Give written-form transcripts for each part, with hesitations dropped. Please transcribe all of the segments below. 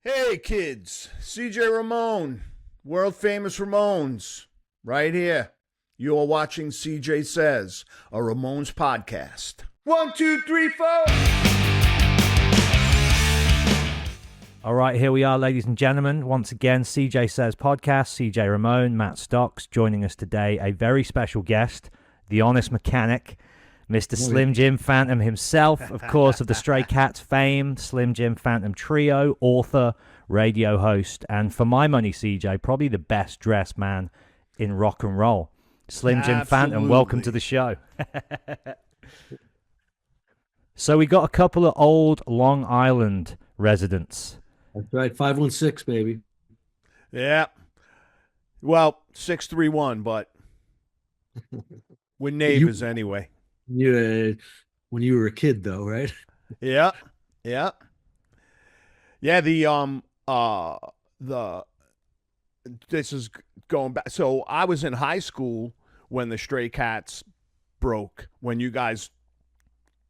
Hey kids, CJ Ramone, world famous Ramones, right here. You're watching CJ Says, a Ramones podcast. 1, 2, 3, 4. All right, here we are, ladies and gentlemen. Once again, CJ Says podcast. CJ Ramone, Matt Stocks, joining us today. A very special guest, the honest mechanic, Mr. Slim Jim Phantom himself, of course, of the Stray Cats fame, Slim Jim Phantom Trio, author, radio host, and for my money, CJ, probably the best dressed man in rock and roll. Slim Jim Phantom, welcome to the show. So we got a couple of old Long Island residents. That's right, 516, baby. Yeah. Well, 631, but we're neighbors anyway. You, when you were a kid, though, right? Yeah. The this is going back. So I was in high school when the Stray Cats broke, when you guys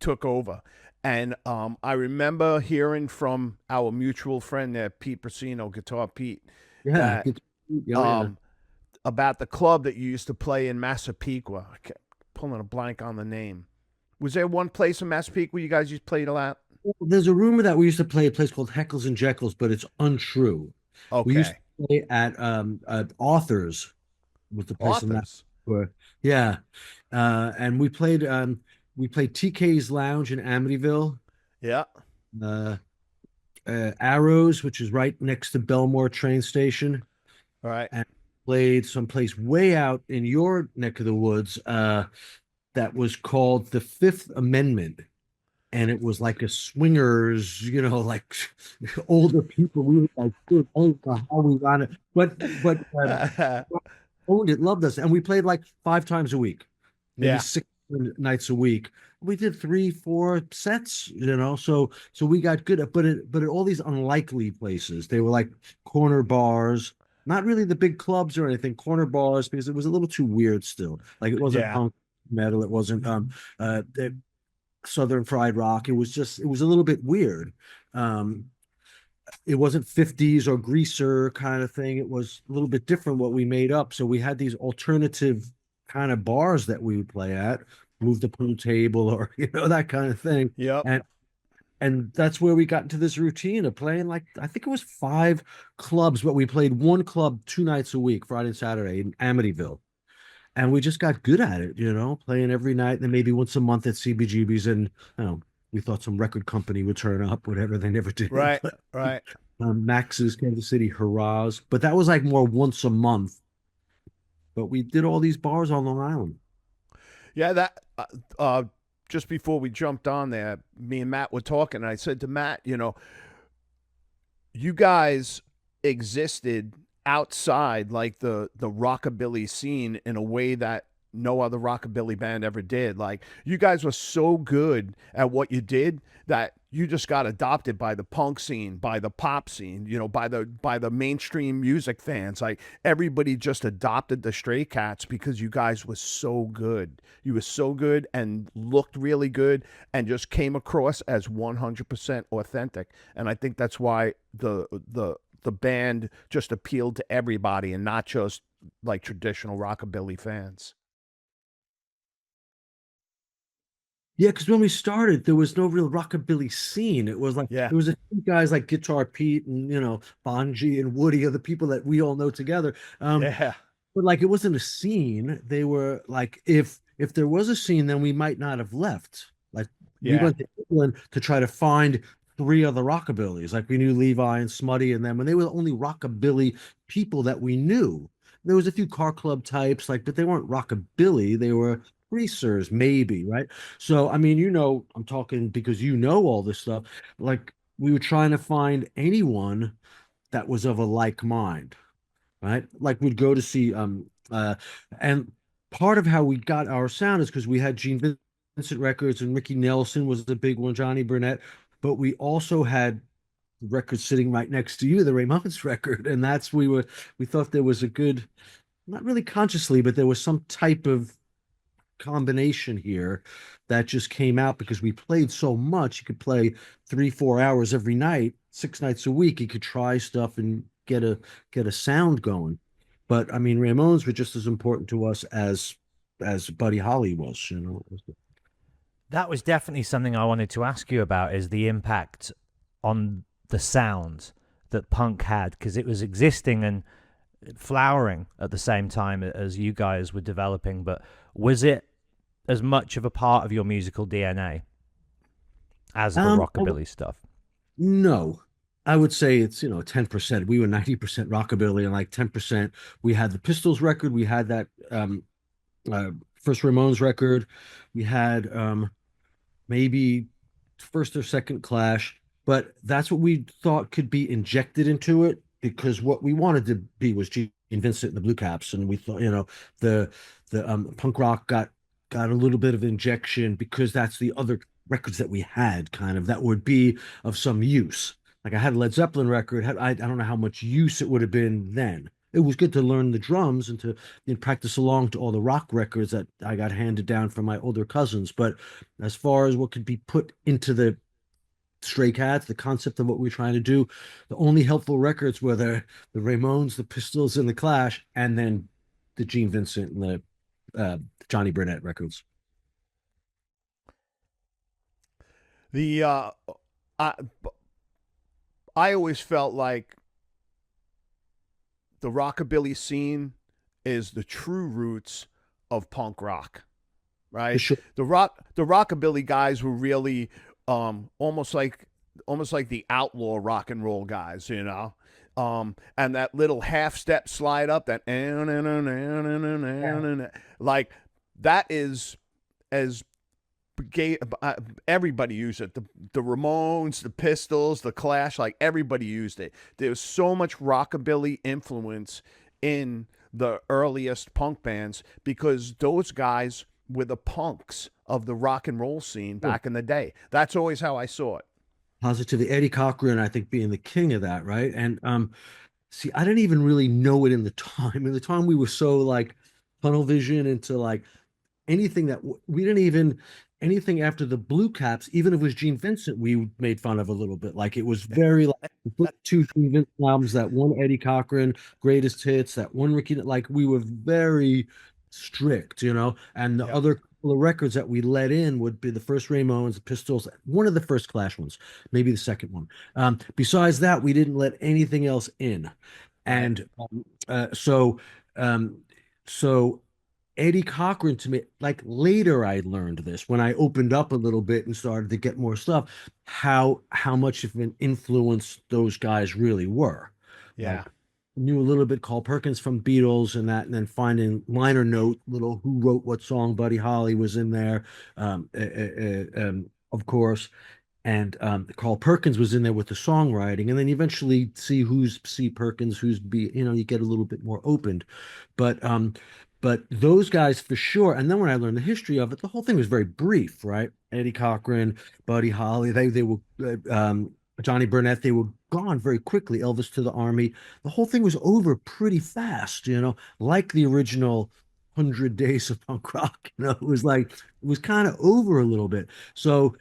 took over. And I remember hearing from our mutual friend there, Pete Brasino, Guitar Pete, Yeah. about the club that you used to play in Massapequa. I kept pulling a blank on the name. Was there one place in Massapequa you guys used to play a lot? There's a rumor that we used to play a place called Heckles and Jekylls, but it's untrue. Okay. We used to play at Authors, was the place in that. Yeah. And we played TK's Lounge in Amityville. Yeah. Arrows, which is right next to Belmore train station. All right. And played someplace way out in your neck of the woods that was called the Fifth Amendment. And it was like a swingers, like older people. We were like, dude, I don't know how we got it. But owned it, loved us. And we played like 5 times a week, maybe 6 nights a week. We did 3-4 sets, so we got good at, but at all these unlikely places. They were like corner bars, not really the big clubs or anything, corner bars, because it was a little too weird still. Like it wasn't punk metal, it wasn't Southern Fried Rock. It was a little bit weird. It wasn't 50s or greaser kind of thing. It was a little bit different what we made up. So we had these alternative kind of bars that we would play at, move the pool table or that kind of thing. Yeah. And that's where we got into this routine of playing, like, I think it was 5 clubs, but we played one club 2 nights a week, Friday and Saturday in Amityville. And we just got good at it, playing every night, and then maybe once a month at CBGB's, and we thought some record company would turn up, whatever. They never did. Right. Max's, Kansas City Hurrahs, but that was like more once a month. But we did all these bars on Long Island. Yeah, that just before we jumped on there, me and Matt were talking, and I said to Matt, you guys existed outside like the rockabilly scene in a way that no other rockabilly band ever did. Like, you guys were so good at what you did that you just got adopted by the punk scene, by the pop scene, by the mainstream music fans. Like, everybody just adopted the Stray Cats because you guys were so good. You were so good and looked really good and just came across as 100% authentic. And I think that's why the band just appealed to everybody and not just like traditional rockabilly fans. Yeah, because when we started, there was no real rockabilly scene. It was like there was a few guys like Guitar Pete and Bonji and Woody are the people that we all know together. But like it wasn't a scene. They were like, if there was a scene, then we might not have left. Like we went to England to try to find 3 other rockabillys. Like we knew Levi and Smutty and them, and they were the only rockabilly people that we knew. There was a few car club types, but they weren't rockabilly. They were greasers, maybe, right? So, I mean, I'm talking because all this stuff. Like, we were trying to find anyone that was of a like mind, right? Like, we'd go to see, and part of how we got our sound is because we had Gene Vincent records, and Ricky Nelson was the big one, Johnny Burnett, but we also had records sitting right next to you, the Ramones record, and we thought there was a good, not really consciously, but there was some type of combination here that just came out because we played so much. You could play 3, 4 hours every night, 6 nights a week. You could try stuff and get a sound going. But I mean, Ramones were just as important to us as Buddy Holly was, you know. That was definitely something I wanted to ask you about, is the impact on the sound that punk had, because it was existing and flowering at the same time as you guys were developing. But was it as much of a part of your musical DNA as the Oh, rockabilly stuff? no, I would say it's 10%. We were 90% rockabilly and like 10%. We had the Pistols record. We had that uh, first Ramones record. We had maybe first or second Clash, but that's what we thought could be injected into it because what we wanted to be was Gene Vincent and the Blue Caps, and we thought the punk rock got a little bit of injection because that's the other records that we had kind of that would be of some use. Like I had a Led Zeppelin record. I don't know how much use it would have been then. It was good to learn the drums and to practice along to all the rock records that I got handed down from my older cousins. But as far as what could be put into the Stray Cats, the concept of what we're trying to do, the only helpful records were the Ramones, the Pistols, and the Clash, and then the Gene Vincent and the Johnny Burnett records. The I I always felt like the rockabilly scene is the true roots of punk rock, For right? sure. The rockabilly guys were really almost like the outlaw rock and roll guys, you know. And that little half step slide up, that Yeah. like that is as gay. Everybody used it. The Ramones, the Pistols, the Clash, like everybody used it. There was so much rockabilly influence in the earliest punk bands because those guys were the punks of the rock and roll scene Yeah. back in the day. That's always how I saw it. Positively, Eddie Cochran, I think, being the king of that, right? And see, I didn't even really know it in the time. In the time, we were so like tunnel vision into like anything that we didn't even anything after the Blue Caps, even if it was Gene Vincent, we made fun of a little bit. Like it was very like two Gene Vincent albums, that one Eddie Cochran greatest hits, that one Ricky. Like we were very strict, And the Yep. other couple of records that we let in would be the first Ramones, the Pistols, one of the first Clash ones, maybe the second one. Besides that, we didn't let anything else in, Right. and um, so Eddie Cochran to me, like later I learned this when I opened up a little bit and started to get more stuff, how much of an influence those guys really were. Yeah. Like knew a little bit Carl Perkins from Beatles and that, and then finding liner note, little who wrote what song, Buddy Holly was in there, of course. And Carl Perkins was in there with the songwriting, and then you eventually see who's C. Perkins, who's B. You get a little bit more opened, but those guys for sure. And then when I learned the history of it, the whole thing was very brief, right? Eddie Cochran, Buddy Holly, they were Johnny Burnett, they were gone very quickly. Elvis to the Army, the whole thing was over pretty fast, like the original 100 Days of Punk Rock. It was kind of over a little bit. So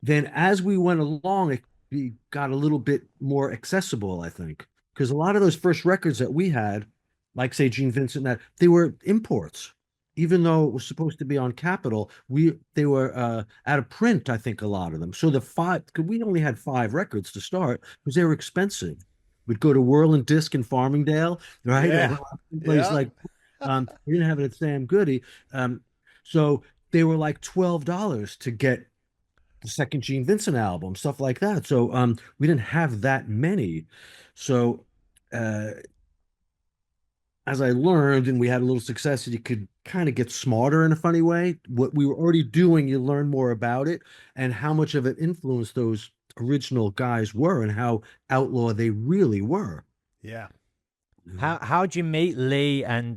then as we went along, it got a little bit more accessible, I think, because a lot of those first records that we had, like say Gene Vincent, that they were imports. Even though it was supposed to be on Capitol, they were out of print, I think, a lot of them. So because we only had 5 records to start because they were expensive. We'd go to Whirling Disc in Farmingdale, right? Yeah. Place Yeah. like we didn't have it at Sam Goody. So they were like $12 to get the second Gene Vincent album, stuff like that. So we didn't have that many. So uh as I learned and we had a little success, you could kind of get smarter in a funny way. What we were already doing, you learn more about it and how much of an influence those original guys were and how outlaw they really were. Yeah. How'd you meet Lee and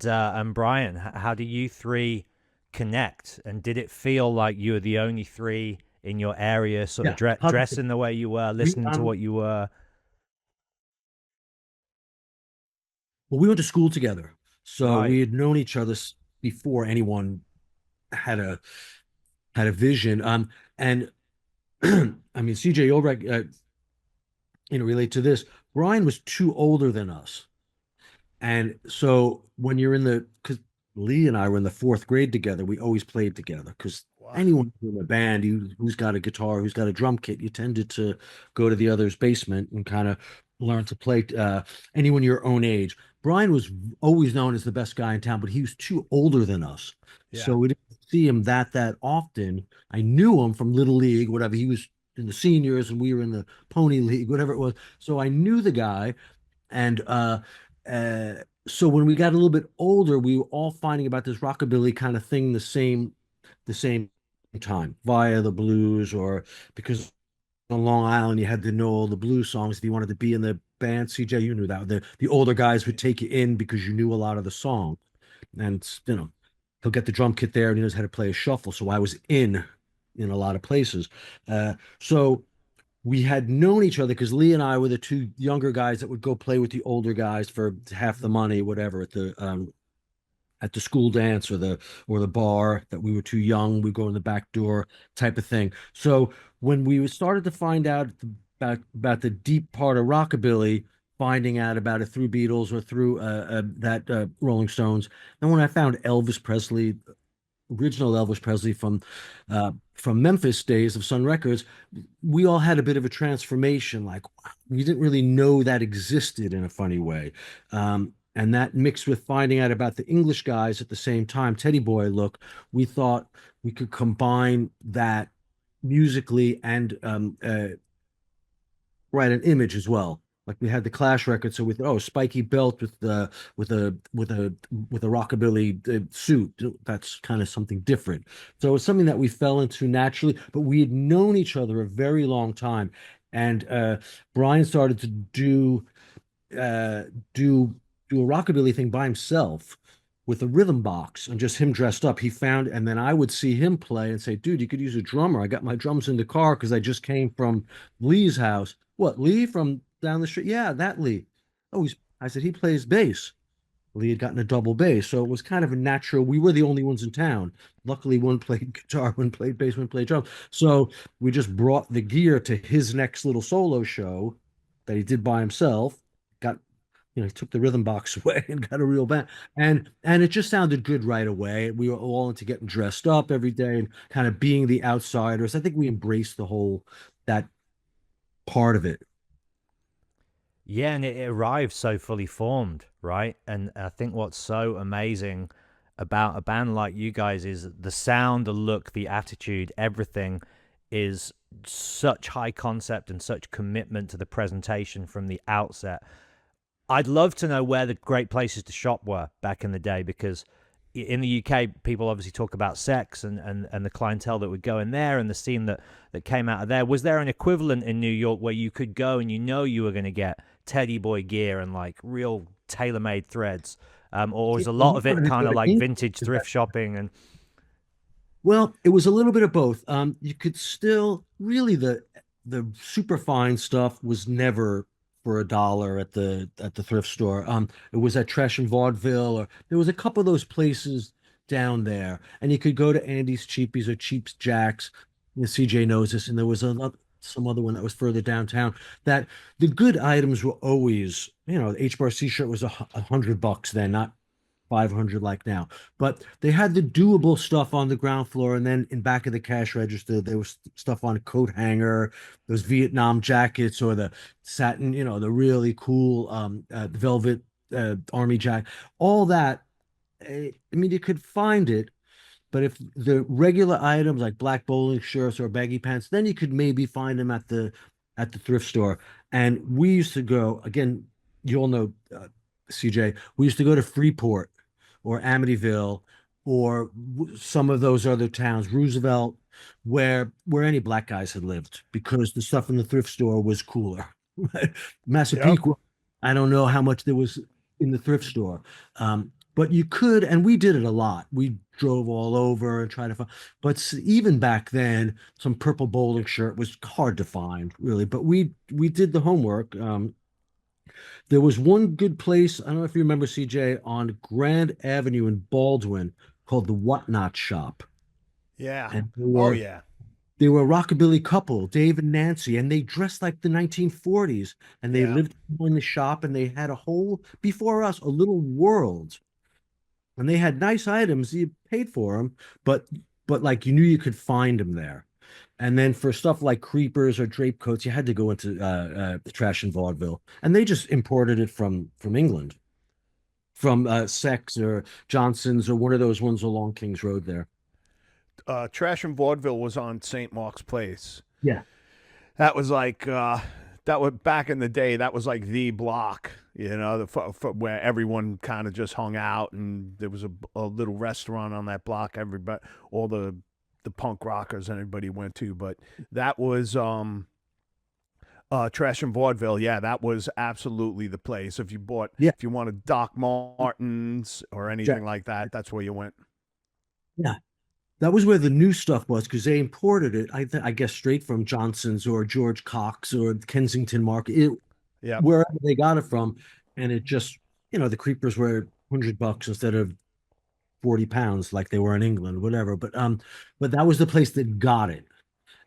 Brian? How do you three connect? And did it feel like you were the only three in your area, sort of Yeah, positive. dressing the way you were, We listening to what you were? well, we went to school together, so Right. we had known each other before anyone. had a vision. And I mean, CJ, you'll relate to this. Brian was too older than us. And so when you're in because Lee and I were in the fourth grade together, we always played together because Wow. anyone in a band who's got a guitar, who's got a drum kit, you tended to go to the other's basement and kind of learn to play. Anyone your own age. Brian was always known as the best guy in town, but he was too older than us. Yeah. So we didn't see him that often. I knew him from Little League, whatever. He was in the seniors and we were in the Pony League, whatever it was. So I knew the guy. And uh, so when we got a little bit older, we were all finding about this rockabilly kind of thing the same time via the blues or because on Long Island you had to know all the blues songs if you wanted to be in the band. CJ, you knew that the older guys would take you in because you knew a lot of the song, and he'll get the drum kit there and he knows how to play a shuffle. So I was in a lot of places. So we had known each other because Lee and I were the two younger guys that would go play with the older guys for half the money, whatever, at the school dance or the bar that we were too young. We go in the back door type of thing. So when we started to find out about the deep part of rockabilly, finding out about it through Beatles or through that Rolling Stones, and when I found Elvis Presley, original Elvis Presley from Memphis days of Sun Records, we all had a bit of a transformation. Like we didn't really know that existed in a funny way. And that mixed with finding out about the English guys at the same time, Teddy Boy look, we thought we could combine that musically and write an image as well. Like we had the Clash record, so with spiky belt with a rockabilly suit. That's kind of something different. So it's something that we fell into naturally, but we had known each other a very long time, and Brian started to uh, do do a rockabilly thing by himself with a rhythm box and just him dressed up. He found, and then I would see him play and say, "Dude, you could use a drummer. I got my drums in the car because I just came from Lee's house." What, Lee from down the street? Yeah, that Lee. Oh, I said he plays bass. Lee had gotten a double bass, so it was kind of a natural. We were the only ones in town. Luckily, one played guitar, one played bass, one played drums. So we just brought the gear to his next little solo show that he did by himself. Got he took the rhythm box away and got a real band. And it just sounded good right away. We were all into getting dressed up every day and kind of being the outsiders. I think we embraced the whole that part of it. Yeah, and it arrived so fully formed, right? And I think what's so amazing about a band like you guys is the sound, the look, the attitude, everything is such high concept and such commitment to the presentation from the outset. I'd love to know where the great places to shop were back in the day, because in the UK, people obviously talk about sex and the clientele that would go in there and the scene that came out of there. Was there an equivalent in New York where you could go and you were going to get Teddy Boy gear and like real tailor-made threads? Or was a lot of it kind of like vintage thrift shopping? And well, it was a little bit of both. You could still really the super fine stuff was never for $1 at the thrift store. It was at Trash and Vaudeville, or there was a couple of those places down there, and you could go to Andy's Cheapies or Cheaps Jacks. CJ knows this, and there was some other one that was further downtown. That the good items were always, the H Bar C shirt was $100 then, not 500 like now. But they had the doable stuff on the ground floor, and then in back of the cash register, there was stuff on a coat hanger, those Vietnam jackets or the satin, the really cool velvet army jacket, all that. I mean, you could find it, but if the regular items like black bowling shirts or baggy pants, then you could maybe find them at the thrift store. And we used to go again. You all know CJ. We used to go to Freeport or Amityville or some of those other towns, Roosevelt, where any black guys had lived, because the stuff in the thrift store was cooler. Yep. Massapequa, I don't know how much there was in the thrift store. But you could, and we did it a lot. We drove all over and tried to find, but even back then, some purple bowling shirt was hard to find, really. But we did the homework. There was one good place, I don't know if you remember, CJ, on Grand Avenue in Baldwin called the Whatnot Shop. Yeah. And Oh yeah. they were a rockabilly couple, Dave and Nancy, and they dressed like the 1940s. And they Yeah. lived in the shop, and they had a whole, before us, a little world. And they had nice items. You paid for them, but like you knew you could find them there. And then for stuff like creepers or drape coats, you had to go into the trash and vaudeville, and they just imported it from England, from Sex or Johnson's or one of those ones along Kings Road there. Trash and Vaudeville was on St. Mark's Place. Yeah, That was like that was back in the day. That was like the block, where everyone kind of just hung out, and there was a little restaurant on that block. Everybody, all the punk rockers and everybody went to. But that was Trash and Vaudeville. Yeah, that was absolutely the place. yeah, If you wanted Doc Martens or anything Jack, like that, that's where you went. yeah. That was where the new stuff was because they imported it, I guess, straight from Johnson's or George Cox or Kensington Market, Yep. wherever they got it from. And it just, the creepers were $100 instead of 40 pounds like they were in England, whatever. But that was the place that got it.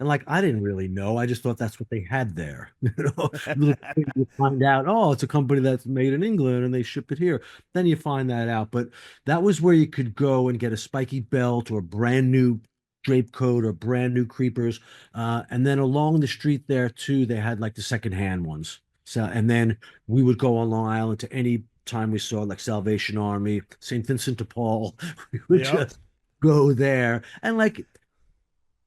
And like I didn't really know. I just thought that's what they had there. You find out, oh, it's a company that's made in England and they ship it here. Then you find that out. But that was where you could go and get a spiky belt or a brand new drape coat or brand new creepers. And then along the street there too, they had like the secondhand ones. So and then we would go on Long Island to any time we saw like Salvation Army, St. Vincent de Paul. We would Yep. just go there. And like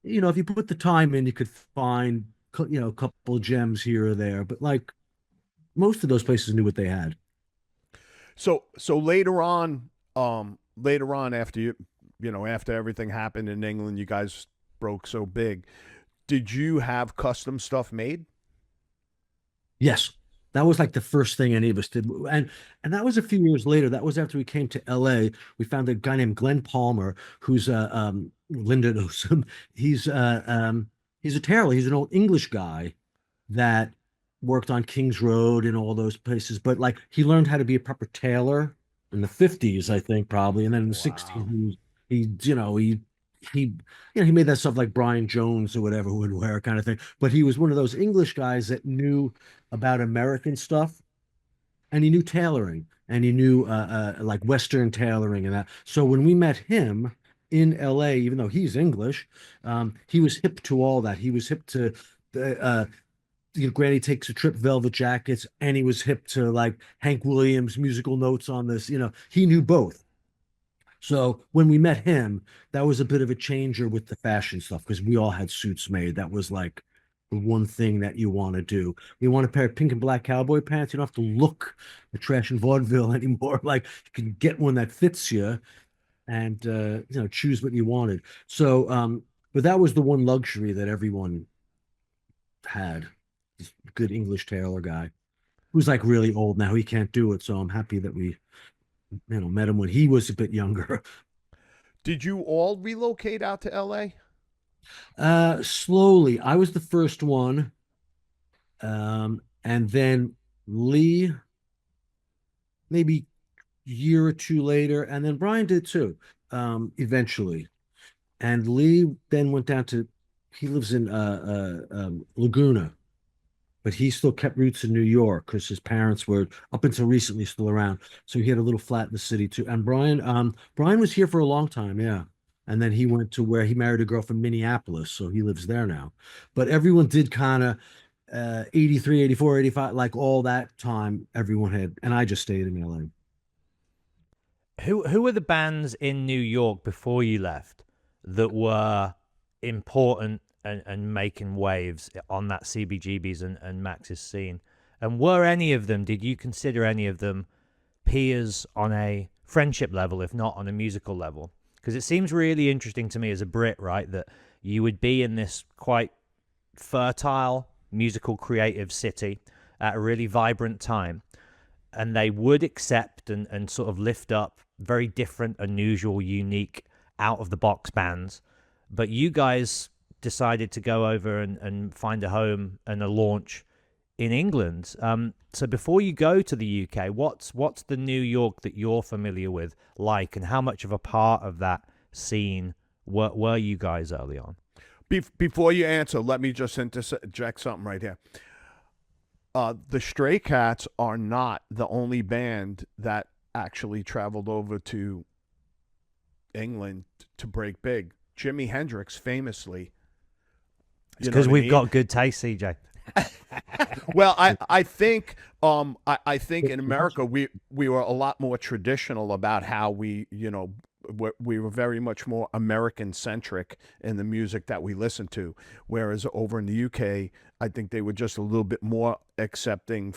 if you put the time in, you could find, a couple gems here or there. But like most of those places knew what they had. So later on after after everything happened in England, you guys broke so big. Did you have custom stuff made? Yes, that was like the first thing any of us did, and that was a few years later. That was after we came to L.A. We found a guy named Glenn Palmer, who's Linda knows him. He's a tailor. He's an old English guy that worked on Kings Road and all those places. But like he learned how to be a proper tailor in the 50s, I think, probably. And then in the 60s, Wow. he made that stuff like Brian Jones or whatever would wear kind of thing. But he was one of those English guys that knew about American stuff, and he knew tailoring, and he knew like Western tailoring and that. So when we met him in LA, even though he's English, he was hip to all that. He was hip to Granny Takes a Trip, Velvet Jackets, and he was hip to like Hank Williams musical notes on this. He knew both. So when we met him, that was a bit of a changer with the fashion stuff because we all had suits made. That was like the one thing that you want to do. You want a pair of pink and black cowboy pants, you don't have to look at trash and vaudeville anymore. Like you can get one that fits you and choose what you wanted. So but that was the one luxury that everyone had. This good English tailor guy who's like really old now. He can't do it. So I'm happy that we met him when he was a bit younger. Did you all relocate out to LA? Slowly. I was the first one. And then Lee, maybe a year or two later, and then Brian did too, eventually. And Lee then went down to, he lives in Laguna, but he still kept roots in New York because his parents were up until recently still around. So he had a little flat in the city too. And Brian was here for a long time, yeah. And then he went to where he married a girl from Minneapolis, so he lives there now. But everyone did kind of 83, 84, 85, like all that time everyone had, and I just stayed in LA. Who were the bands in New York before you left that were important and making waves on that CBGB's and Max's scene? And were any of them, did you consider any of them peers on a friendship level, if not on a musical level? Because it seems really interesting to me as a Brit, right, that you would be in this quite fertile musical creative city at a really vibrant time, and they would accept and sort of lift up very different, unusual, unique, out of the box bands. But you guys decided to go over and find a home and a launch in England. So before you go to the UK, what's the New York that you're familiar with like, and how much of a part of that scene were you guys early on? Before you answer, let me just interject something right here. The Stray Cats are not the only band that actually traveled over to England to break big. Jimi Hendrix famously. It's because we've got good taste, CJ. Well, I think I think in America we were a lot more traditional about how we we were very much more American centric in the music that we listened to, whereas over in the UK I think they were just a little bit more accepting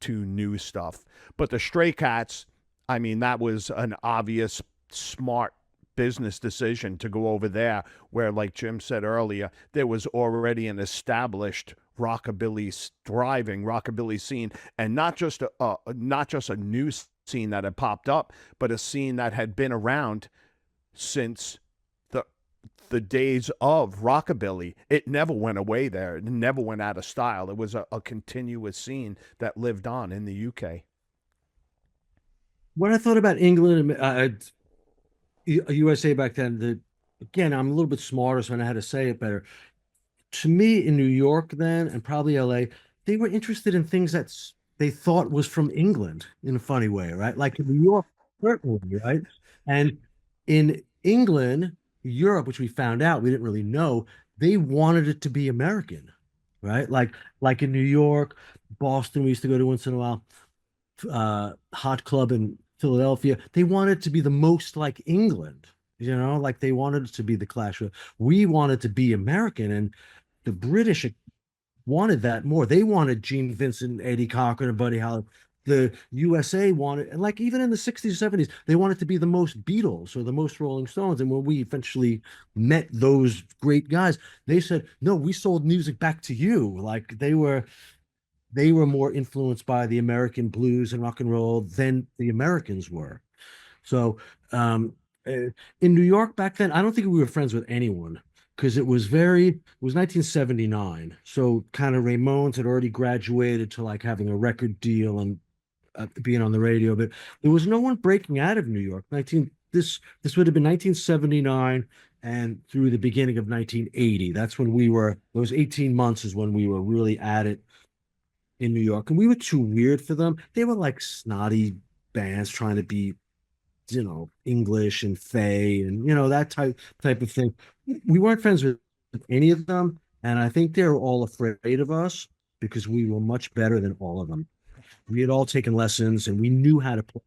to new stuff. But the Stray Cats, I mean, that was an obvious smart business decision to go over there where, like Jim said earlier, there was already an established thriving rockabilly scene, and not just a new scene that had popped up, but a scene that had been around since the days of rockabilly. It never went away there. It never went out of style. It was a continuous scene that lived on in the UK. When I thought about England and USA back then, again, I'm a little bit smarter, so I know how to say it better. To me, in New York then, and probably LA, they were interested in things that they thought was from England in a funny way, right? Like in New York, certainly, right? And in England, Europe, which we found out we didn't really know, they wanted it to be American, right? Like in New York, Boston, we used to go to once in a while, Hot Club in Philadelphia. They wanted to be the most like England, like they wanted it to be the Clash. We wanted to be American, and the British wanted that more. They wanted Gene Vincent, Eddie Cochran, and Buddy Holly. The USA wanted, and like even in the 60s, 70s, they wanted to be the most Beatles or the most Rolling Stones. And when we eventually met those great guys, they said, no, we sold music back to you. Like they were more influenced by the American blues and rock and roll than the Americans were. So in New York back then, I don't think we were friends with anyone because it was 1979. So kind of Ramones had already graduated to like having a record deal and being on the radio, but there was no one breaking out of New York. This would have been 1979 and through the beginning of 1980. That's when those 18 months is when we were really at it in New York, and we were too weird for them. They were like snotty bands trying to be, English and fey and that type of thing. We weren't friends with any of them, and I think they were all afraid of us because we were much better than all of them. We had all taken lessons and we knew how to play.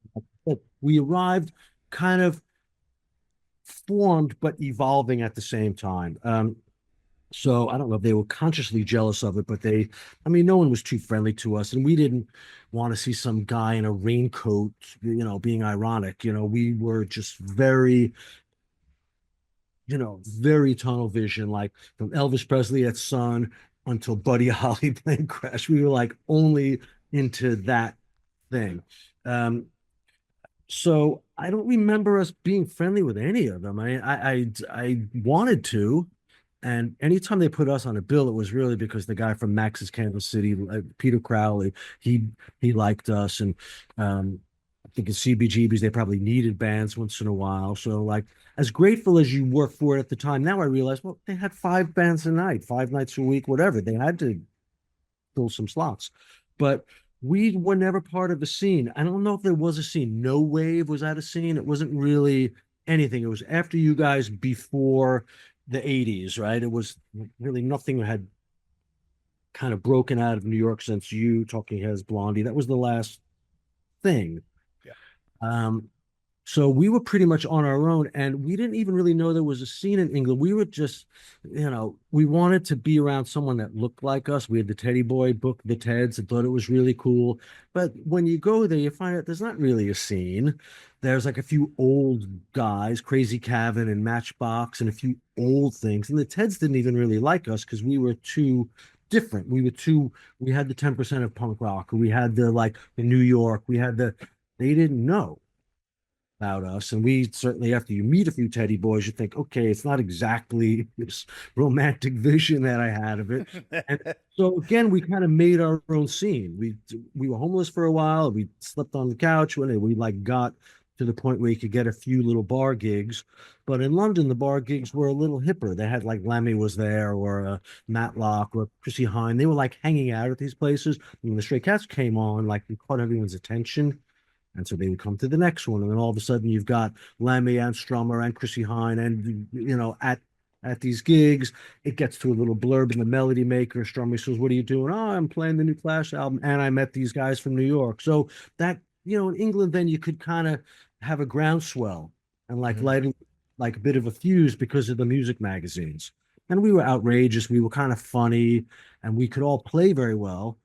But we arrived kind of formed but evolving at the same time. So I don't know if they were consciously jealous of it, but no one was too friendly to us, and we didn't want to see some guy in a raincoat, being ironic. We were just very, very tunnel vision, like from Elvis Presley at Sun until Buddy Holly playing Crash. We were like only into that thing. So I don't remember us being friendly with any of them. I wanted to. And anytime they put us on a bill, it was really because the guy from Max's Kansas City, Peter Crowley, he liked us. And I think in CBGBs, they probably needed bands once in a while. So like as grateful as you were for it at the time, now I realize, well, they had 5 bands a night, 5 nights a week, whatever. They had to fill some slots. But we were never part of the scene. I don't know if there was a scene. No Wave was at a scene. It wasn't really anything. It was after you guys, before the 80s, right? It was really nothing had kind of broken out of New York since you, Talking Heads, Blondie. That was the last thing. Yeah. So we were pretty much on our own, and we didn't even really know there was a scene in England. We were just, we wanted to be around someone that looked like us. We had the Teddy Boy book, the Teds, and thought it was really cool. But when you go there, you find out there's not really a scene. There's like a few old guys, Crazy Cavan and Matchbox, and a few old things. And the Teds didn't even really like us because we were too different. We had the 10% of punk rock. We had the New York. They didn't know about us. And we certainly, after you meet a few Teddy Boys, you think, okay, it's not exactly this romantic vision that I had of it. And so again, we kind of made our own scene. We were homeless for a while. We slept on the couch when we got to the point where you could get a few little bar gigs. But in London, the bar gigs were a little hipper. They had like Lemmy was there, or Matlock, or Chrissy Hine. They were like hanging out at these places. And when the Stray Cats came on, like we caught everyone's attention. And so they would come to the next one. And then all of a sudden you've got Lemmy and Strummer and Chrissy Hine. And, at these gigs, it gets to a little blurb in the Melody Maker. Strummer says, "What are you doing?" "Oh, I'm playing the new Clash album. And I met these guys from New York." So that, in England, then you could kind of have a groundswell and like light like a bit of a fuse because of the music magazines. And we were outrageous. We were kind of funny, and we could all play very well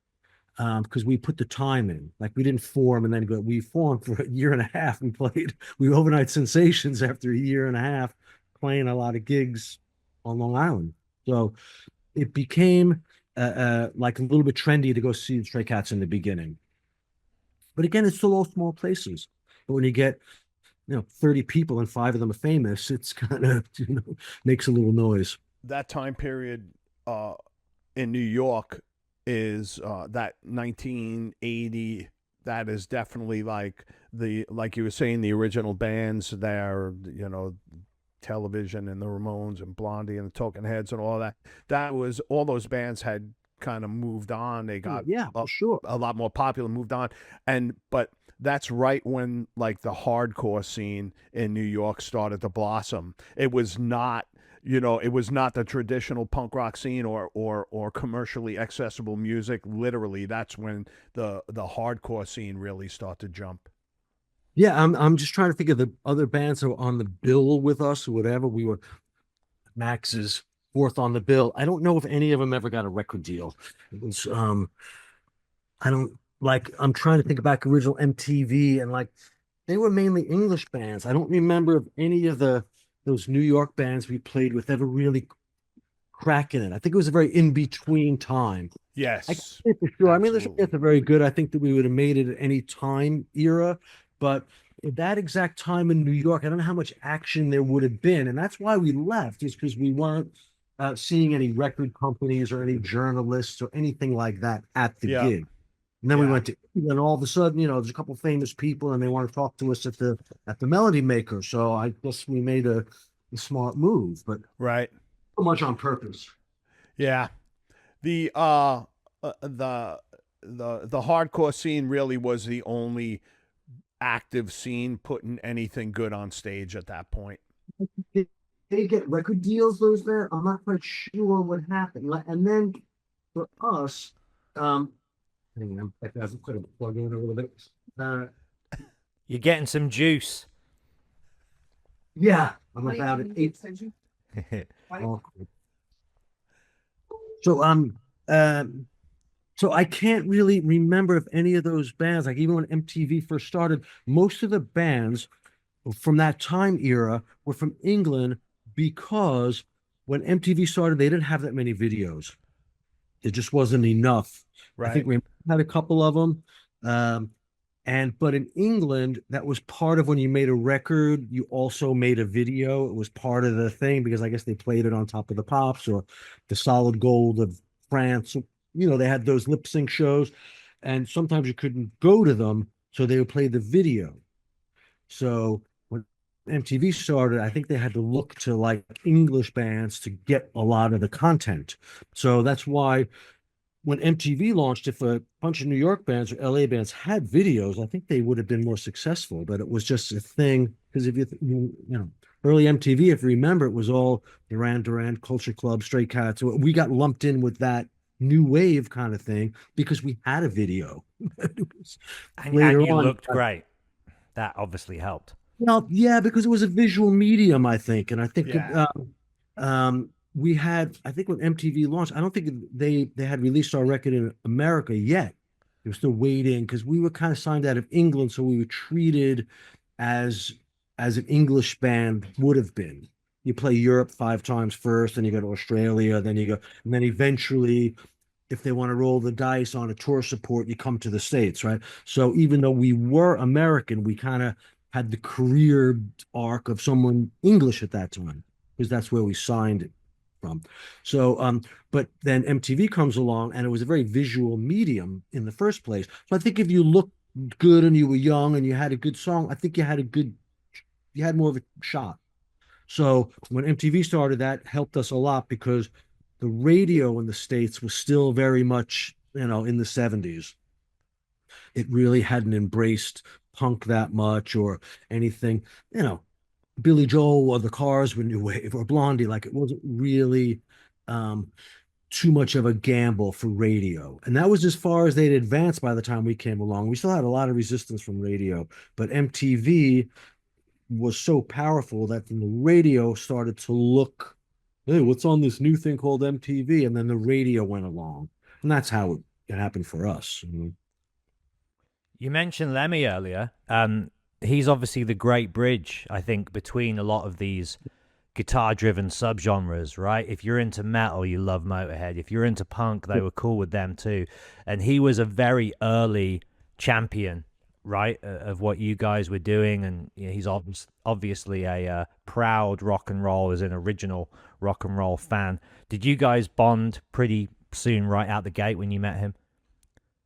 because we put the time in. Like we didn't form and then go. We formed for a year and a half. We were overnight sensations after a year and a half playing a lot of gigs on Long Island. So it became like a little bit trendy to go see the Stray Cats in the beginning. But again, it's still all small places. But when you get 30 people and 5 of them are famous, it's kind of, makes a little noise. That time period in New York is that 1980. That is definitely like you were saying, the original bands there, Television and the Ramones and Blondie and the Talking Heads and all that. That was, all those bands had kind of moved on. They got sure, a lot more popular, moved on. But that's right when like the hardcore scene in New York started to blossom. It was not, it was not the traditional punk rock scene or commercially accessible music. Literally, that's when the hardcore scene really started to jump. Yeah, I'm just trying to think of the other bands that were on the bill with us or whatever. We were Max's fourth on the bill. I don't know if any of them ever got a record deal. It was I don't like I'm trying to think back original MTV, and like they were mainly English bands. I don't remember if any of those New York bands we played with ever really cracking it. I think it was a very in between time. Yes, I can't say for sure. I mean, this is very good. I think that we would have made it at any time era, but at that exact time in New York, I don't know how much action there would have been, and that's why we left. Is because we weren't seeing any record companies or any journalists or anything like that at the gig. And then we went to, and all of a sudden, there's a couple of famous people, and they want to talk to us at the Melody Maker. So I guess we made a smart move, but right, so much on purpose. Yeah, the the hardcore scene really was the only active scene putting anything good on stage at that point. Did they get record deals, those there? I'm not quite sure what happened. And then for us, hang on, I have to put a plug in a little bit. You're getting some juice. Yeah, I'm about at 8. So so I can't really remember if any of those bands, like even when MTV first started, most of the bands from that time era were from England, because when MTV started, they didn't have that many videos. It just wasn't enough. Right. I think we had a couple of them. But in England, that was part of when you made a record, you also made a video. It was part of the thing because I guess they played it on Top of the Pops or the Solid Gold of France. They had those lip sync shows, and sometimes you couldn't go to them, so they would play the video. So when MTV started, I think they had to look to like English bands to get a lot of the content. So that's why when MTV launched, if a bunch of New York bands or LA bands had videos, I think they would have been more successful. But it was just a thing because if early MTV, if you remember, it was all Duran Duran, Culture Club, Stray Cats. We got lumped in with that new wave kind of thing because we had a video. and you looked great. That obviously helped. Well, yeah, because it was a visual medium, I think, and I think we had, I think when MTV launched, I don't think they had released our record in America yet. They were still waiting because we were kind of signed out of England, so we were treated as an English band would have been. You play Europe 5 times first, then you go to Australia, then you go, and then eventually, if they want to roll the dice on a tour support, you come to the States, right? So even though we were American, we kind of had the career arc of someone English at that time because that's where we signed it from. So, but then MTV comes along, and it was a very visual medium in the first place. So I think if you look good and you were young and you had a good song, I think you had more of a shot. So when MTV started, that helped us a lot because the radio in the States was still very much, in the 70s. It really hadn't embraced punk that much or anything, you know, Billy Joel or the Cars were new wave or Blondie. Like it wasn't really um, too much of a gamble for radio. And that was as far as they'd advanced by the time we came along. We still had a lot of resistance from radio, but MTV was so powerful that then the radio started to look, hey, what's on this new thing called MTV? And then the radio went along. And that's how it happened for us. You mentioned Lemmy earlier. He's obviously the great bridge, I think, between a lot of these guitar-driven subgenres, right? If you're into metal, you love Motorhead. If you're into punk, they were cool with them too. And he was a very early champion, right, of what you guys were doing. And he's obviously a proud rock and roll, as an original rock and roll fan. Did you guys bond pretty soon, right out the gate when you met him?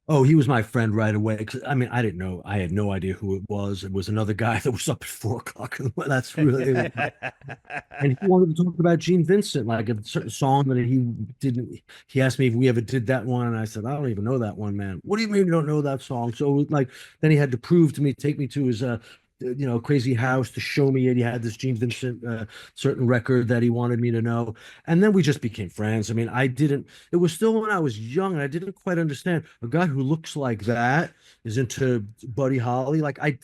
Oh, he was my friend right away. I mean, I didn't know. I had no idea who it was. It was another guy that was up at 4 o'clock. That's really, and he wanted to talk about Gene Vincent, like a certain song that he didn't. He asked me if we ever did that one, and I said, I don't even know that one, man. What do you mean you don't know that song? So like, then he had to prove to me, take me to his crazy house to show me it. He had this Gene Vincent certain record that he wanted me to know. And then we just became friends. I mean, it was still when I was young and I didn't quite understand a guy who looks like that is into Buddy Holly. Like I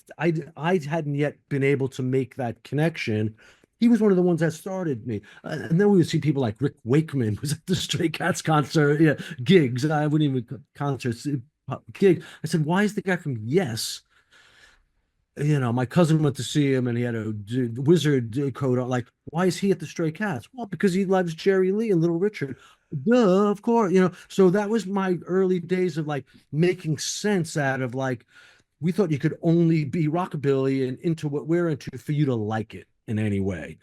hadn't yet been able to make that connection. He was one of the ones that started me. And then we would see people like Rick Wakeman was at the Stray Cats concert, yeah, gigs. And I wouldn't even concerts, gig. I said, why is the guy from Yes? My cousin went to see him and he had a wizard coat on. Like, why is he at the Stray Cats? Well, because he loves Jerry Lee and Little Richard. Duh, of course. So that was my early days of like making sense out of like, we thought you could only be rockabilly and into what we're into for you to like it in any way.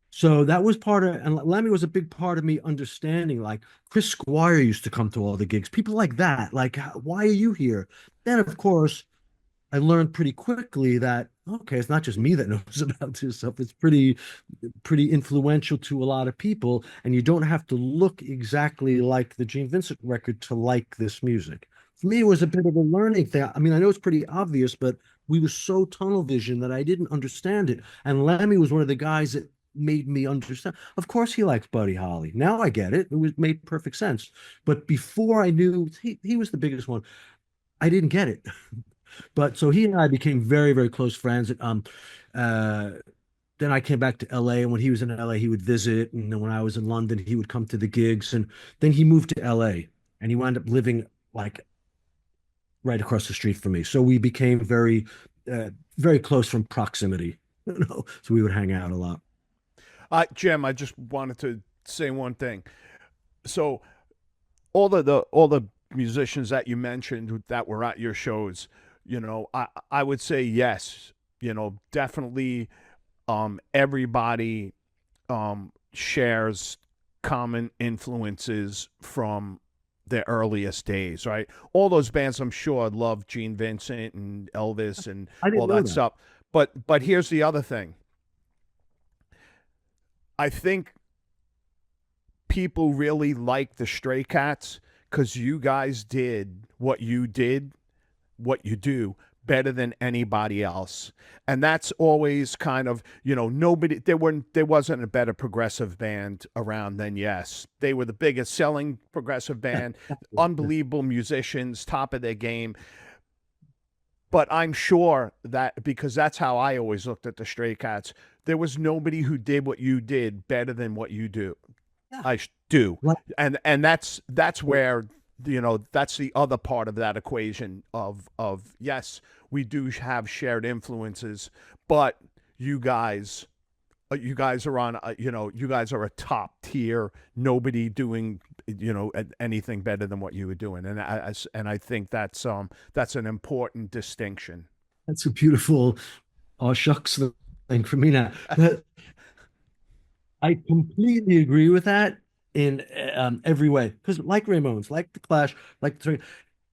So that was part of, and Lemmy was a big part of me understanding. Like Chris Squire used to come to all the gigs, people like that. Like, why are you here? Then, of course, I learned pretty quickly that okay, it's not just me that knows about this stuff. It's pretty influential to a lot of people, and you don't have to look exactly like the Gene Vincent record to like this music. For me, it was a bit of a learning thing. I mean, I know it's pretty obvious, but we were so tunnel vision that I didn't understand it. And Lemmy was one of the guys that made me understand. Of course, he likes Buddy Holly. Now I get it. It was made perfect sense. But before I knew he was the biggest one, I didn't get it. But so he and I became very, very close friends. Uh, then I came back to LA, and when he was in LA, he would visit. And then when I was in London, he would come to the gigs. And then he moved to LA, and he wound up living like right across the street from me. So we became very close from proximity. So we would hang out a lot. Jim, I just wanted to say one thing. So all the musicians that you mentioned that were at your shows, I would say yes, definitely everybody shares common influences from their earliest days, right? All those bands I'm sure love Gene Vincent and Elvis and I didn't all know that that. stuff. But here's the other thing. I think people really like the Stray Cats because you guys did what you do better than anybody else. And that's always kind of, there wasn't a better progressive band around than Yes. They were the biggest selling progressive band, unbelievable musicians, top of their game. But I'm sure that because that's how I always looked at the Stray Cats, there was nobody who did what you did better than what you do. Yeah. Do. Like, And that's where that's the other part of that equation of yes, we do have shared influences, but you guys are on you guys are a top tier, nobody doing anything better than what you were doing, and I think that's an important distinction. that's a beautiful oh shucks thing for me now. But I completely agree with that in every way. Because like Ramones, like the Clash, like the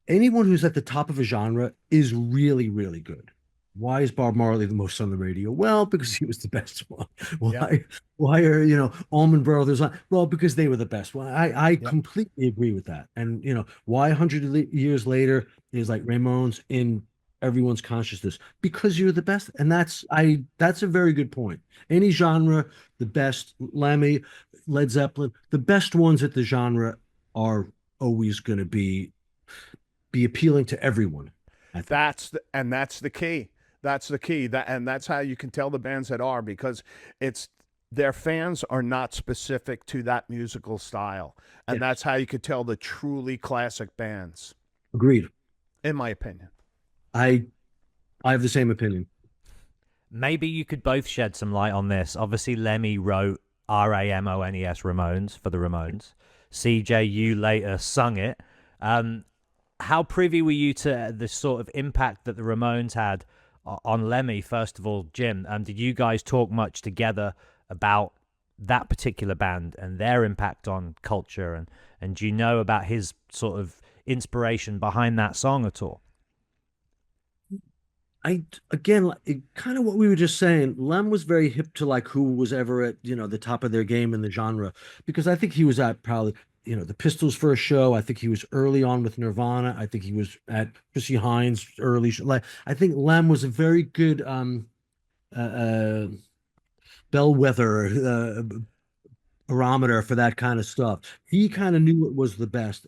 anyone who's at the top of a genre is really, really good. Why is Bob Marley the most on the radio? Well, because he was the best one. Yep. Why are, Allman Brothers on? Well, because they were the best one. I Yep. completely agree with that. And, why 100 years later is like Ramones in everyone's consciousness? Because you're the best. And that's a very good point. Any genre, the best, Lemmy, Led Zeppelin, the best ones at the genre are always going to be appealing to everyone, I think. That's the key. That's the key. That's how you can tell the bands that are, because it's their fans are not specific to that musical style. And Yes. that's how you could tell the truly classic bands, Agreed. in my opinion. I I have the same opinion. Maybe you could both shed some light on this. Obviously, Lemmy wrote Ramones, Ramones, for the Ramones. CJ, you later sung it. How privy were you to the sort of impact that the Ramones had on Lemmy? First of all, Jim, did you guys talk much together about that particular band and their impact on culture? And do you know about his sort of inspiration behind that song at all? I again, kind of what we were just saying. Lem was very hip to like who was ever at the top of their game in the genre, because I think he was at probably the Pistols for a show. I think he was early on with Nirvana. I think he was at Chrissy Hines early. Like I think Lem was a very good uh, uh, bellwether barometer for that kind of stuff. He kind of knew what was the best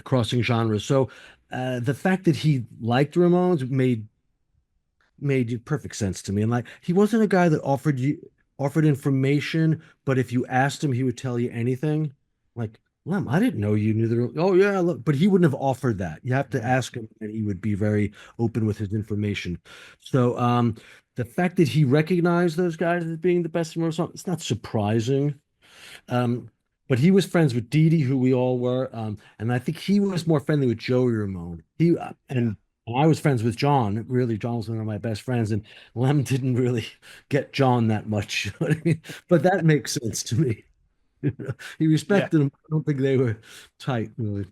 crossing genres. So the fact that he liked Ramones made perfect sense to me. And like he wasn't a guy that offered information, but if you asked him, he would tell you anything. Like, Lem, I didn't know you knew the. Oh yeah, look, but he wouldn't have offered that. You have to ask him, and he would be very open with his information. So the fact that he recognized those guys as being the best in song, it's not surprising. Um, but he was friends with Dee Dee, who we all were, and I think he was more friendly with Joey Ramone. Yeah. And I was friends with John. Really, John was one of my best friends, and Lem didn't really get John that much. You know what I mean? But that makes sense to me. He Yeah. respected him. I don't think they were tight, really.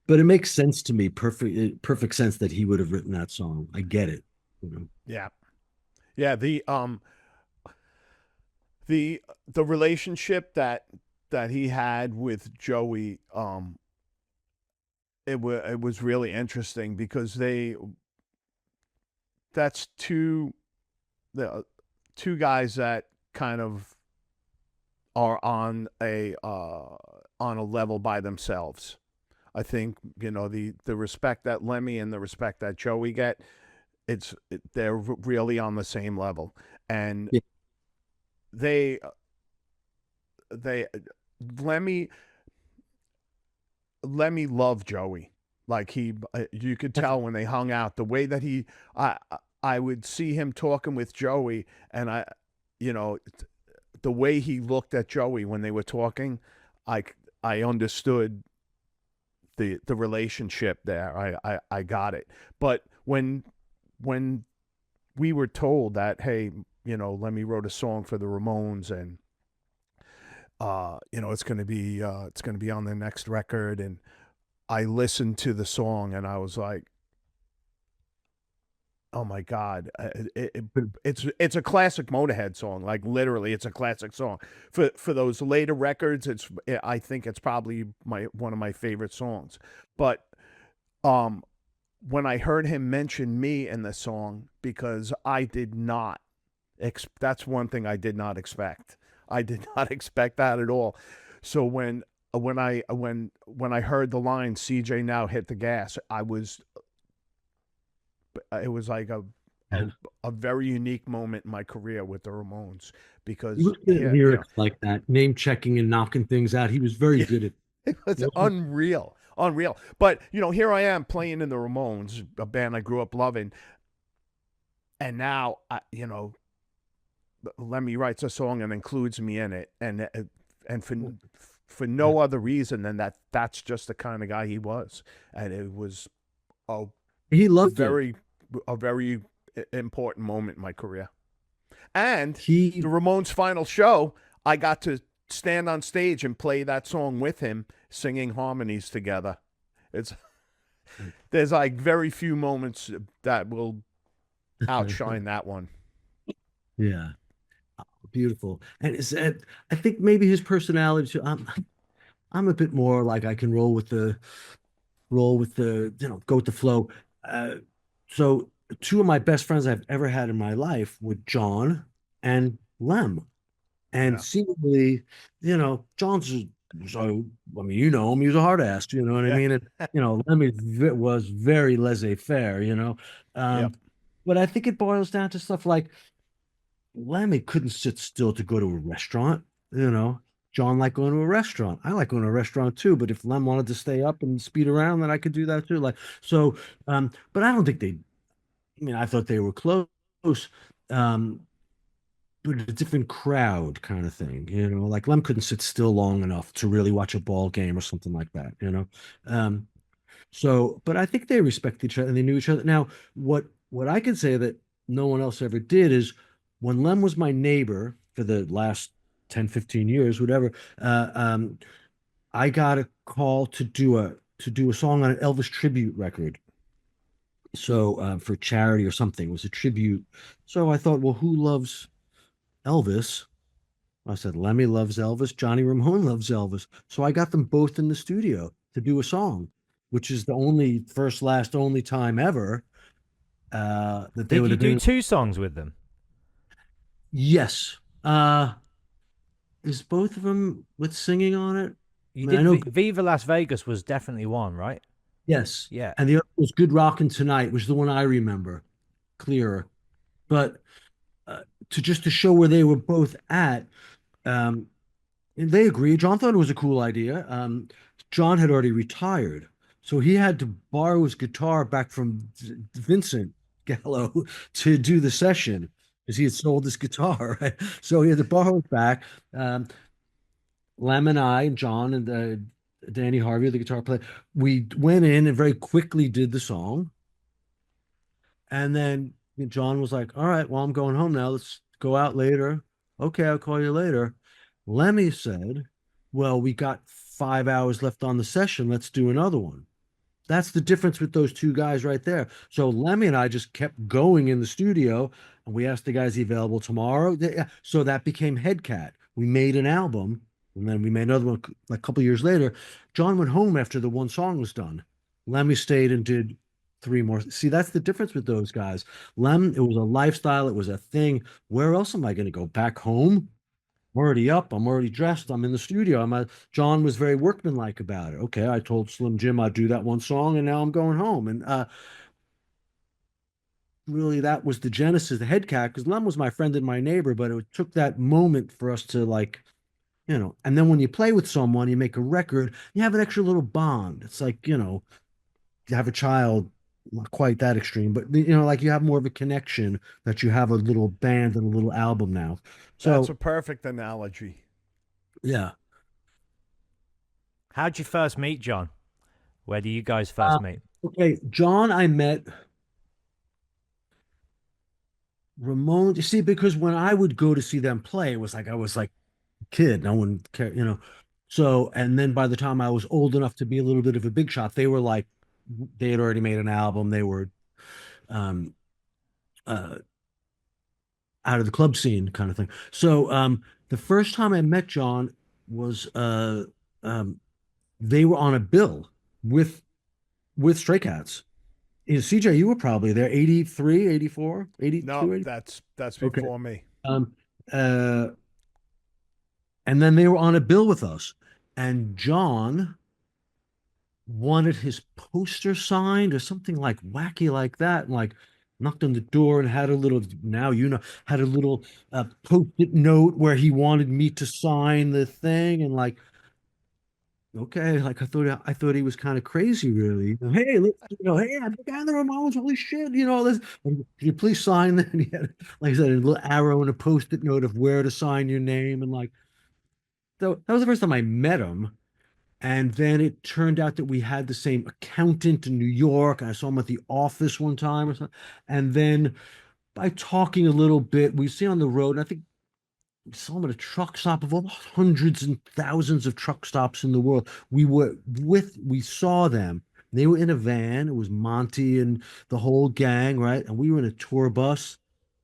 But it makes sense to me. Perfect sense that he would have written that song. I get it. You know? Yeah. Yeah. The relationship that he had with Joey, it was really interesting because that's the two guys that kind of are on a level by themselves. I think the respect that Lemmy and the respect that Joey get, they're really on the same level, and Yeah. they they Lemmy Lemmy loved Joey. Like you could That's tell when they hung out the way that I would see him talking with Joey, and you know, the way he looked at Joey when they were talking, I I understood the relationship there. I got it. But when we were told that, hey, Lemmy wrote a song for the Ramones, and it's gonna be on their next record, and I listened to the song and I was like, oh my god, it's a classic Motorhead song. Like literally, it's a classic song. For those later records, I think it's probably my one of my favorite songs. But um, when I heard him mention me in the song, because I did not, that's one thing I did not expect. I did not expect that at all. So when I heard the line "CJ now hit the gas," it was like a yeah. a very unique moment in my career with the Ramones, He because was good at lyrics like that, name checking and knocking things out. He was very yeah, good at. it was unreal, unreal. But here I am playing in the Ramones, a band I grew up loving, and now Lemmy writes a song and includes me in it, and for no other reason than that's just the kind of guy he was, and it was a He loved it. very very important moment in my career. And He the Ramones' final show, I got to stand on stage and play that song with him, singing harmonies together. It's there's like very few moments that will outshine that one. Yeah, beautiful. And I think maybe his personality too. I'm a bit more like I can roll with the go with the flow. Uh, so two of my best friends I've ever had in my life were John and Lem. And Yeah. seemingly, John's so I mean, him, he was a hard ass, you know what I Yeah. mean? And Lemmy was very laissez-faire. Um, Yep. but I think it boils down to stuff like Lemmy couldn't sit still to go to a restaurant, you know. John liked going to a restaurant. I like going to a restaurant too, but if Lem wanted to stay up and speed around, then I could do that too. Like so, but I don't think I mean, I thought they were close. Um, but a different crowd kind of thing, like Lem couldn't sit still long enough to really watch a ball game or something like that. Um, so, but I think they respect each other and they knew each other. Now, what I can say that no one else ever did is when Lem was my neighbor for the last 10, 15 years, whatever, I got a call to do a song on an Elvis tribute record. So for charity or something, it was a tribute. So I thought, well, who loves Elvis? I said, Lemmy loves Elvis, Johnny Ramone loves Elvis. So I got them both in the studio to do a song, which is the only first, last, only time ever that they Did would you have do been. two songs with them? Yes. Is both of them with singing on it? You I mean, I did know. Viva Las Vegas was definitely one, right? Yes. Yeah. And the other was Good Rockin' Tonight, which is the one I remember clearer. But uh, to show where they were both at, um, and they agreed. John thought it was a cool idea. John had already retired, so he had to borrow his guitar back from Vincent Gallo to do the session because he had sold his guitar. Right? So he had to borrow it back. Um, Lem and I and John and Danny Harvey, the guitar player, we went in and very quickly did the song. And then John was like, "All right, well, I'm going home now. Let's go out later." Okay, I'll call you later. Lemmy said, "Well, we got 5 hours left on the session. Let's do another one." That's the difference with those two guys right there. So Lemmy and I just kept going in the studio, and we asked the guys, "Is he available tomorrow?" So that became Headcat. We made an album, and then we made another one like a couple years later. John went home after the one song was done. Lemmy stayed and did three more. See, that's the difference with those guys. Lem, it was a lifestyle, it was a thing. Where else am I going to go? Back home? I'm already up. I'm already dressed. I'm in the studio. John was very workmanlike about it. Okay, I told Slim Jim I'd do that one song, and now I'm going home. And really, that was the genesis, the head cat, because Lem was my friend and my neighbor, but it took that moment for us to and then when you play with someone, you make a record, you have an extra little bond. It's like, you have a child, not quite that extreme, but like you have more of a connection that you have a little band and a little album now. That's a So, perfect analogy. yeah. How'd you first meet John? Where do you guys first meet? Okay, John, I met Ramon. You see, because when I would go to see them play, it was like I was like a kid. No one cared. So, and then by the time I was old enough to be a little bit of a big shot, they were like, they had already made an album. They were um, uh, out of the club scene kind of thing. So, the first time I met John was um, they were on a bill with Stray Cats. CJ, you were probably there, 83, 84, No, 82, 80. that's Okay. before me. Um, uh, and then they were on a bill with us. And John wanted his poster signed or something like wacky like that. And like knocked on the door and had a little, now had a little post-it note where he wanted me to sign the thing. And like, okay, like I thought he was kind of crazy, really. Hey, look, hey, I'm the guy in the Ramones. Holy shit, this. Can you please sign that? And he had, like I said, a little arrow and a post-it note of where to sign your name, and like, so that was the first time I met him. And then it turned out that we had the same accountant in New York. And I saw him at the office one time or something. And then by talking a little bit, we see on the road, and I think saw them at a truck stop of all hundreds and thousands of truck stops in the world. We saw them. They were in a van. It was Monty and the whole gang, right? And we were in a tour bus.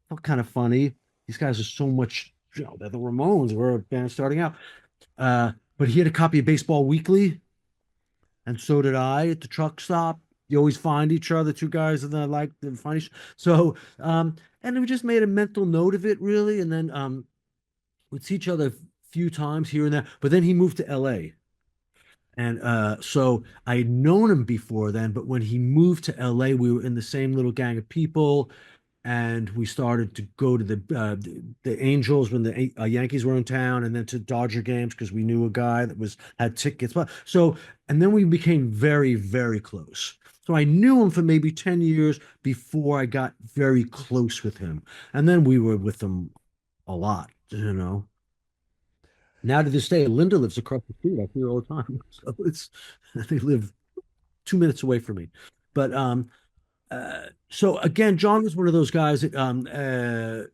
Felt kind of funny. These guys are so much, they're the Ramones. We're a band starting out. But he had a copy of Baseball Weekly, and so did I at the truck stop. You always find each other, two guys, and then like the funny. So, and we just made a mental note of it, really, and then we'd see each other a few times here and there. But then he moved to L.A. And so I had known him before then, but when he moved to LA, we were in the same little gang of people, and we started to go to the Angels when the Yankees were in town, and then to Dodger games because we knew a guy that had tickets. So, and then we became very, very close. So I knew him for maybe 10 years before I got very close with him, and then we were with him a lot, Now to this day, Linda lives across the street. I see her all the time. So they live 2 minutes away from me. But so again, John was one of those guys that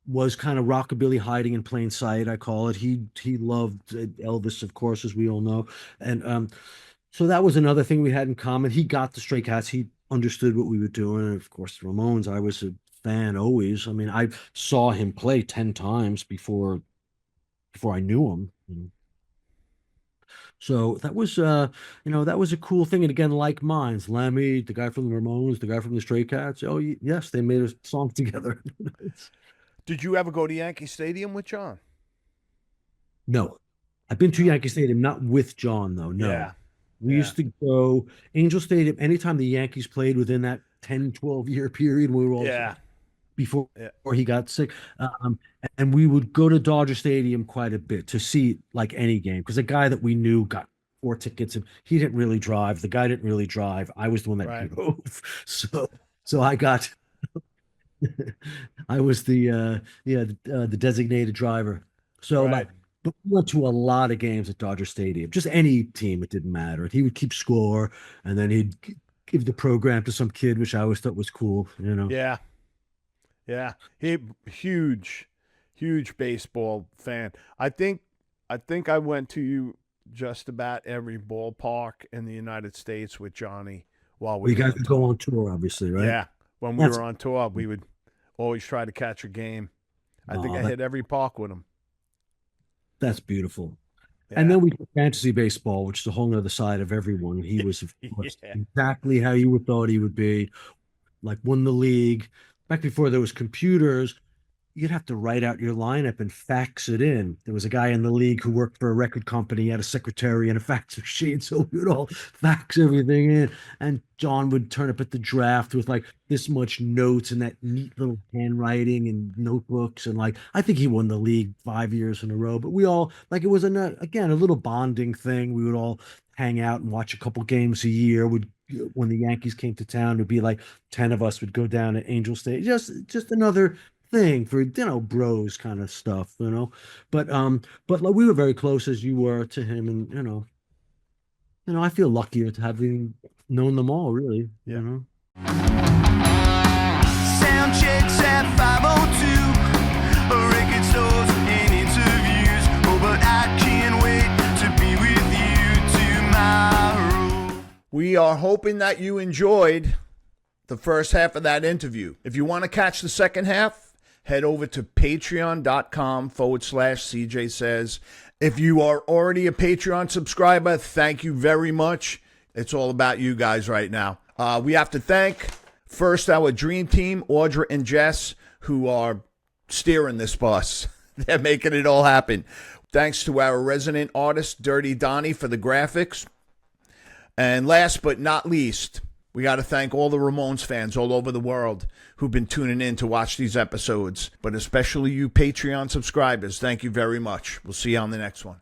was kind of rockabilly hiding in plain sight, I call it. He loved Elvis, of course, as we all know. And so that was another thing we had in common. He got the Stray Cats. He understood what we were doing. And of course, the Ramones, I was a fan always. I mean, I saw him play 10 times before I knew him. So that was that was a cool thing. And again, like minds, Lemmy, the guy from the Ramones, the guy from the Stray Cats. Oh yes, they made a song together. Did you ever go to Yankee Stadium with John? No. I've been to Yankee Stadium, not with John though. No. Yeah. We used to go Angel Stadium anytime the Yankees played within that 10, 12-year period. We were all before he got sick. And we would go to Dodger Stadium quite a bit to see like any game because a guy that we knew got 4 tickets and he didn't really drive. The guy didn't really drive. I was the one that drove. So I got I was the designated driver. So but we went to a lot of games at Dodger Stadium. Just any team, it didn't matter. He would keep score and then he'd give the program to some kid, which I always thought was cool, Yeah. Yeah, huge baseball fan. I think I went to just about every ballpark in the United States with Johnny while we. You guys would go on tour, obviously, right? Yeah, when we were on tour, we would always try to catch a game. I think I hit every park with him. That's beautiful. Yeah. And then we did fantasy baseball, which is a whole other side of everyone. He was of course, exactly how you would thought he would be, like won the league. Back before there was computers, you'd have to write out your lineup and fax it in. There was a guy in the league who worked for a record company, he had a secretary and a fax machine, so we would all fax everything in. And John would turn up at the draft with like this much notes and that neat little handwriting and notebooks. And like, I think he won the league 5 years in a row, but we all, like, it was, again, a little bonding thing. We would all hang out and watch a couple games a year. When the Yankees came to town, it'd be like 10 of us would go down to Angel State. Just another thing for bros kind of stuff, But like we were very close as you were to him, and I feel luckier to having known them all, really. Sound checks at 502, record stores and interviews. Oh, but I can't wait to be with you tomorrow. We are hoping that you enjoyed the first half of that interview. If you want to catch the second half, head over to patreon.com/CJ Says. If you are already a Patreon subscriber, thank you very much. It's all about you guys right now. We have to thank first our dream team, Audra and Jess, who are steering this bus. They're making it all happen. Thanks to our resident artist, Dirty Donnie, for the graphics. And last but not least, we got to thank all the Ramones fans all over the world who've been tuning in to watch these episodes, but especially you Patreon subscribers. Thank you very much. We'll see you on the next one.